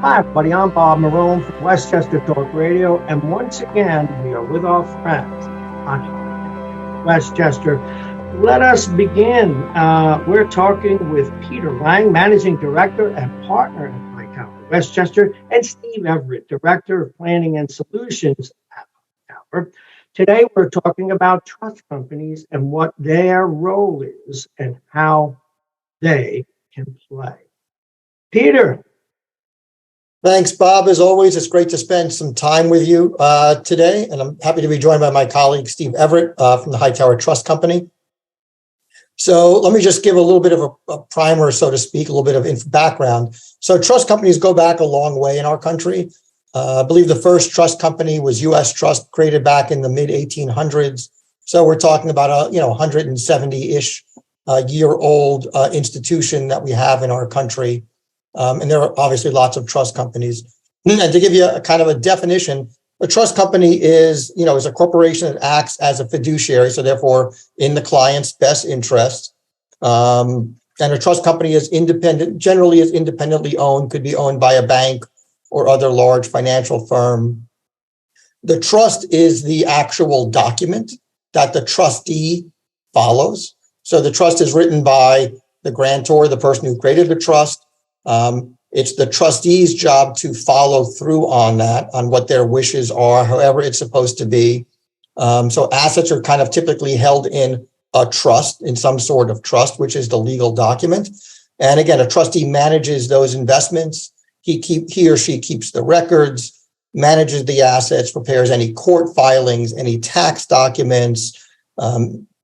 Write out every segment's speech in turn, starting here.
Hi, everybody. I'm Bob Marone from Westchester Talk Radio, and once again, we are with our friends on Westchester. Let us begin. We're talking with Peter Lang, Managing Director and Partner at Hightower Westchester, and Steve Everett, Director of Planning and Solutions at Hightower. Today, we're talking about trust companies and what their role is and how they can play. Peter. Thanks, Bob. As always, it's great to spend some time with you today, and I'm happy to be joined by my colleague, Steve Everett from the Hightower Trust Company. So let me just give a little bit of a primer, so to speak, a little bit of background. So trust companies go back a long way in our country. I believe the first trust company was U.S. Trust, created back in the mid-1800s. So we're talking about a 170-ish year-old institution that we have in our country. And there are obviously lots of trust companies. And to give you a kind of a definition, a trust company is a corporation that acts as a fiduciary, so therefore in the client's best interest. And a trust company is independent, generally is independently owned, could be owned by a bank or other large financial firm. The trust is the actual document that the trustee follows. So the trust is written by the grantor, the person who created the trust. It's the trustee's job to follow through on that, on what their wishes are, however it's supposed to be. So assets are kind of typically held in a trust, in some sort of trust, which is the legal document. And again, a trustee manages those investments. He or she keeps the records, manages the assets, prepares any court filings, any tax documents,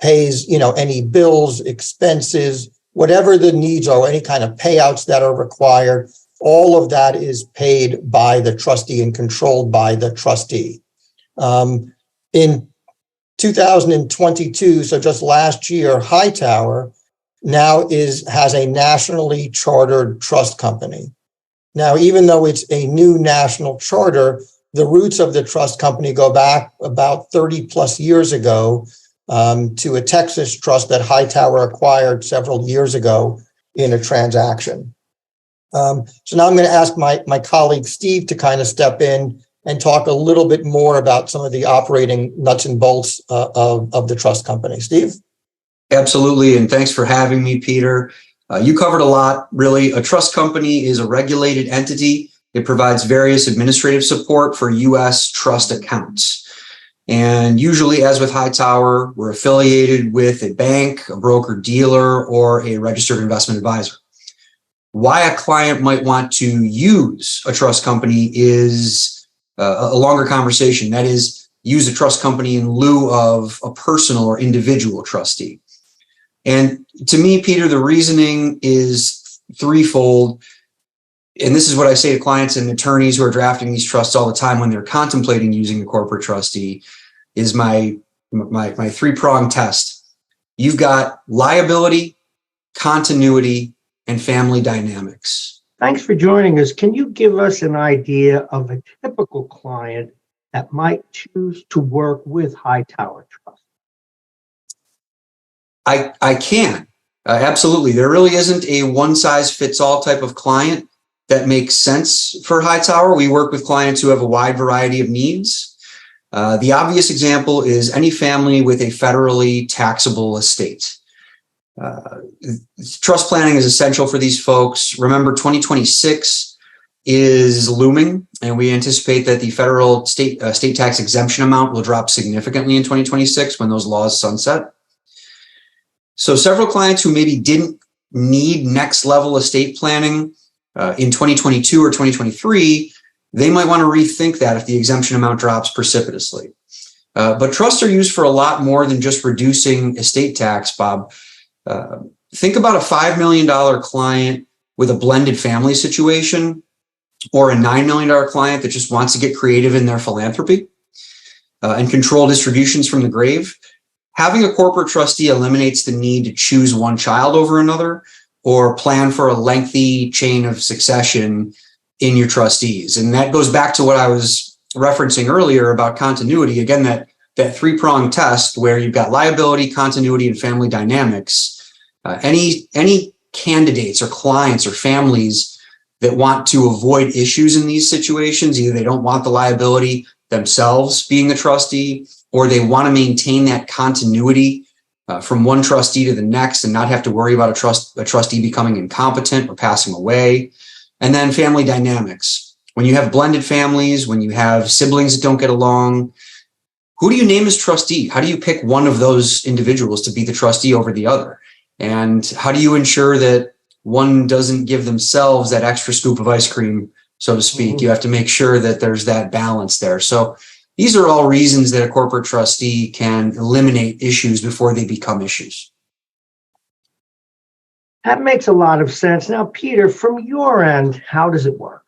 pays, any bills, expenses, whatever the needs are, any kind of payouts that are required, all of that is paid by the trustee and controlled by the trustee. In 2022, so just last year, Hightower now has a nationally chartered trust company. Now, even though it's a new national charter, the roots of the trust company go back about 30 plus years ago, to a Texas trust that Hightower acquired several years ago in a transaction. So now I'm going to ask my colleague Steve to kind of step in and talk a little bit more about some of the operating nuts and bolts of the trust company. Steve? Absolutely, and thanks for having me, Peter. You covered a lot, really. A trust company is a regulated entity. It provides various administrative support for U.S. trust accounts. And usually, as with Hightower, we're affiliated with a bank, a broker-dealer, or a registered investment advisor. Why a client might want to use a trust company is a longer conversation. That is, use a trust company in lieu of a personal or individual trustee. And to me, Peter, the reasoning is threefold. And this is what I say to clients and attorneys who are drafting these trusts all the time when they're contemplating using a corporate trustee, is my three-pronged test. You've got liability, continuity, and family dynamics. Thanks for joining us. Can you give us an idea of a typical client that might choose to work with Hightower Trust? I can. Absolutely. There really isn't a one-size-fits-all type of client that makes sense for Hightower. We work with clients who have a wide variety of needs. The obvious example is any family with a federally taxable estate. Trust planning is essential for these folks. Remember, 2026 is looming, and we anticipate that the federal state tax exemption amount will drop significantly in 2026 when those laws sunset. So several clients who maybe didn't need next level estate planning in 2022 or 2023, they might want to rethink that if the exemption amount drops precipitously. But trusts are used for a lot more than just reducing estate tax, Bob. Think about a $5 million client with a blended family situation, or a $9 million client that just wants to get creative in their philanthropy and control distributions from the grave. Having a corporate trustee eliminates the need to choose one child over another or plan for a lengthy chain of succession in your trustees. And that goes back to what I was referencing earlier about continuity. Again, that three-pronged test where you've got liability, continuity, and family dynamics. Any candidates or clients or families that want to avoid issues in these situations. Either they don't want the liability themselves being a trustee, or they want to maintain that continuity from one trustee to the next and not have to worry about a trustee becoming incompetent or passing away. And then family dynamics. When you have blended families, when you have siblings that don't get along, who do you name as trustee? How do you pick one of those individuals to be the trustee over the other? And how do you ensure that one doesn't give themselves that extra scoop of ice cream, so to speak? Mm-hmm. You have to make sure that there's that balance there. So these are all reasons that a corporate trustee can eliminate issues before they become issues. That makes a lot of sense. Now, Peter, from your end, how does it work?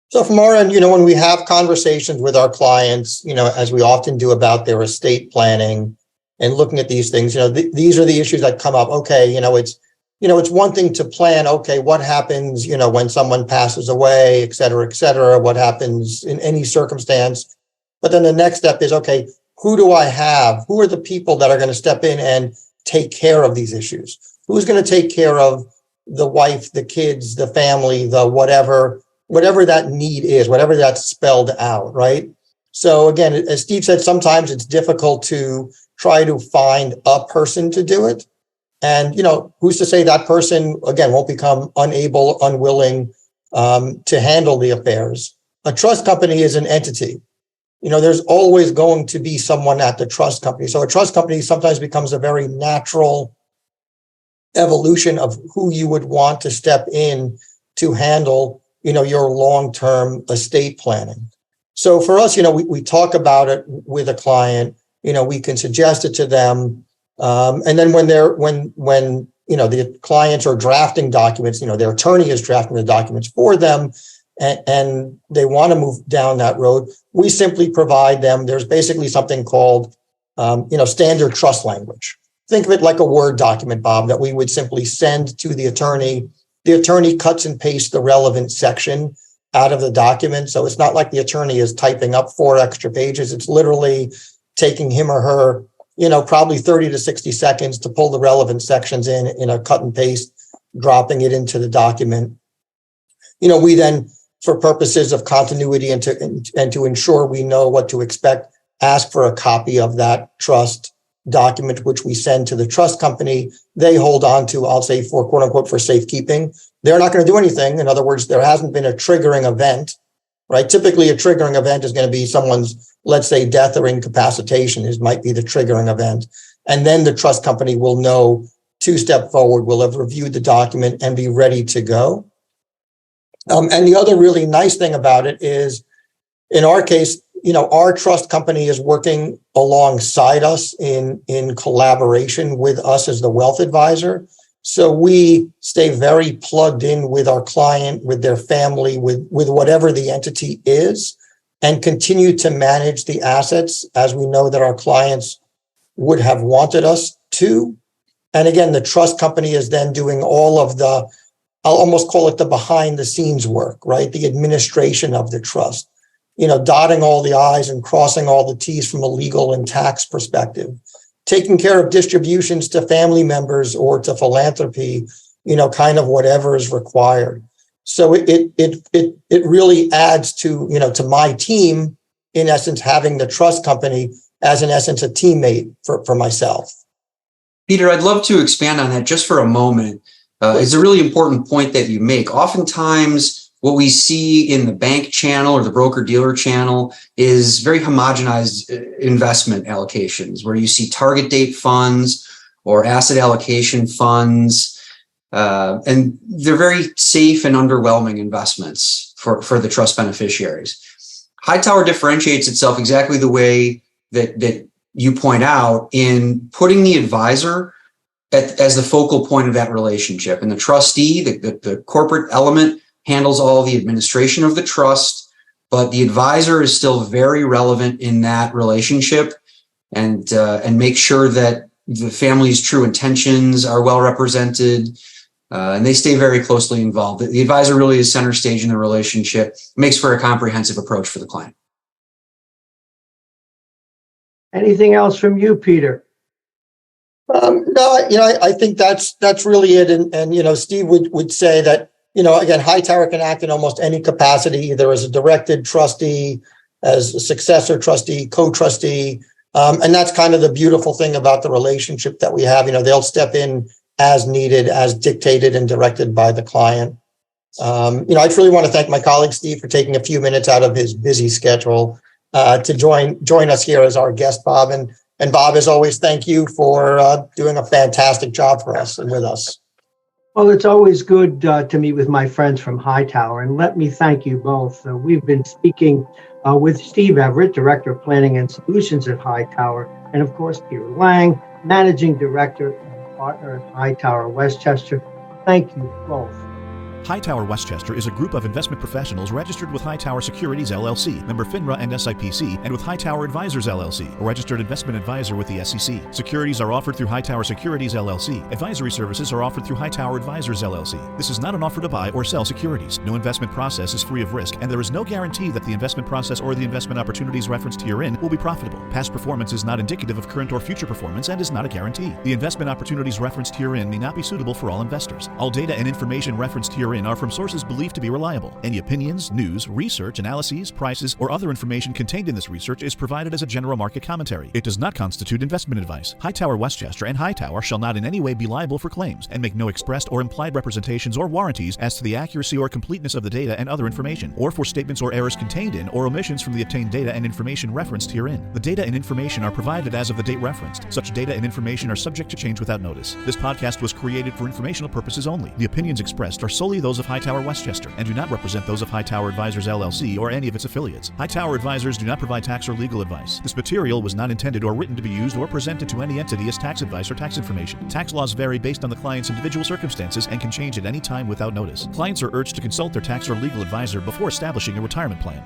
So from our end, when we have conversations with our clients, as we often do about their estate planning and looking at these things, these are the issues that come up. Okay, it's one thing to plan. Okay, what happens, when someone passes away, et cetera, what happens in any circumstance. But then the next step is, okay, who do I have? Who are the people that are going to step in and take care of these issues? Who's going to take care of the wife, the kids, the family, the whatever that need is, whatever that's spelled out, right? So again, as Steve said, sometimes it's difficult to try to find a person to do it. And, who's to say that person, again, won't become unable, unwilling to handle the affairs. A trust company is an entity. There's always going to be someone at the trust company. So a trust company sometimes becomes a very natural evolution of who you would want to step in to handle, your long-term estate planning. So for us, we talk about it with a client, we can suggest it to them. And then when the clients are drafting documents, their attorney is drafting the documents for them, and they want to move down that road, we simply provide them. There's basically something called, standard trust language. Think of it like a Word document, Bob, that we would simply send to the attorney. The attorney cuts and pastes the relevant section out of the document. So it's not like the attorney is typing up 4 extra pages. It's literally taking him or her, probably 30 to 60 seconds to pull the relevant sections in a cut and paste, dropping it into the document. We then, for purposes of continuity and to ensure we know what to expect, ask for a copy of that trust document, which we send to the trust company. They hold on to, I'll say, for quote unquote, for safekeeping. They're not going to do anything. In other words, there hasn't been a triggering event, right? Typically, a triggering event is going to be someone's, let's say, death or incapacitation might be the triggering event. And then the trust company will know to step forward, will have reviewed the document and be ready to go. And the other really nice thing about it is, in our case, our trust company is working alongside us in collaboration with us as the wealth advisor. So we stay very plugged in with our client, with their family, with whatever the entity is, and continue to manage the assets as we know that our clients would have wanted us to. And again, the trust company is then doing all of the, I'll almost call it the behind the scenes work, right? The administration of the trust, dotting all the I's and crossing all the T's from a legal and tax perspective, taking care of distributions to family members or to philanthropy, kind of whatever is required. So it really adds to, to my team, in essence, having the trust company as, in essence, a teammate for myself. Peter, I'd love to expand on that just for a moment. It's a really important point that you make. Oftentimes, what we see in the bank channel or the broker-dealer channel is very homogenized investment allocations, where you see target date funds or asset allocation funds, and they're very safe and underwhelming investments for the trust beneficiaries. Hightower differentiates itself exactly the way that you point out in putting the advisor as the focal point of that relationship. And the trustee, the corporate element, handles all the administration of the trust, but the advisor is still very relevant in that relationship, and make sure that the family's true intentions are well represented, and they stay very closely involved. The advisor really is center stage in the relationship, makes for a comprehensive approach for the client. Anything else from you, Peter? No, I think that's really it. And Steve would say that, again, Hightower can act in almost any capacity, either as a directed trustee, as a successor trustee, co-trustee. And that's kind of the beautiful thing about the relationship that we have. They'll step in as needed, as dictated and directed by the client. I truly want to thank my colleague, Steve, for taking a few minutes out of his busy schedule to join us here as our guest, Bob. And Bob, as always, thank you for doing a fantastic job for us and with us. Well, it's always good to meet with my friends from Hightower, and let me thank you both. We've been speaking with Steve Everett, Director of Planning and Solutions at Hightower, and of course, Peter Lang, Managing Director and Partner at Hightower Westchester. Thank you both. Hightower Westchester is a group of investment professionals registered with HighTower Securities, LLC, member FINRA and SIPC, and with HighTower Advisors, LLC, a registered investment advisor with the SEC. Securities are offered through HighTower Securities, LLC. Advisory services are offered through HighTower Advisors, LLC. This is not an offer to buy or sell securities. No investment process is free of risk, and there is no guarantee that the investment process or the investment opportunities referenced herein will be profitable. Past performance is not indicative of current or future performance and is not a guarantee. The investment opportunities referenced herein may not be suitable for all investors. All data and information referenced herein are from sources believed to be reliable. Any opinions, news, research, analyses, prices, or other information contained in this research is provided as a general market commentary. It does not constitute investment advice. Hightower Westchester and Hightower shall not in any way be liable for claims and make no expressed or implied representations or warranties as to the accuracy or completeness of the data and other information, or for statements or errors contained in or omissions from the obtained data and information referenced herein. The data and information are provided as of the date referenced. Such data and information are subject to change without notice. This podcast was created for informational purposes only. The opinions expressed are solely those of Hightower Westchester and do not represent those of HighTower Advisors, LLC, or any of its affiliates. HighTower Advisors do not provide tax or legal advice. This material was not intended or written to be used or presented to any entity as tax advice or tax information. Tax laws vary based on the client's individual circumstances and can change at any time without notice. Clients are urged to consult their tax or legal advisor before establishing a retirement plan.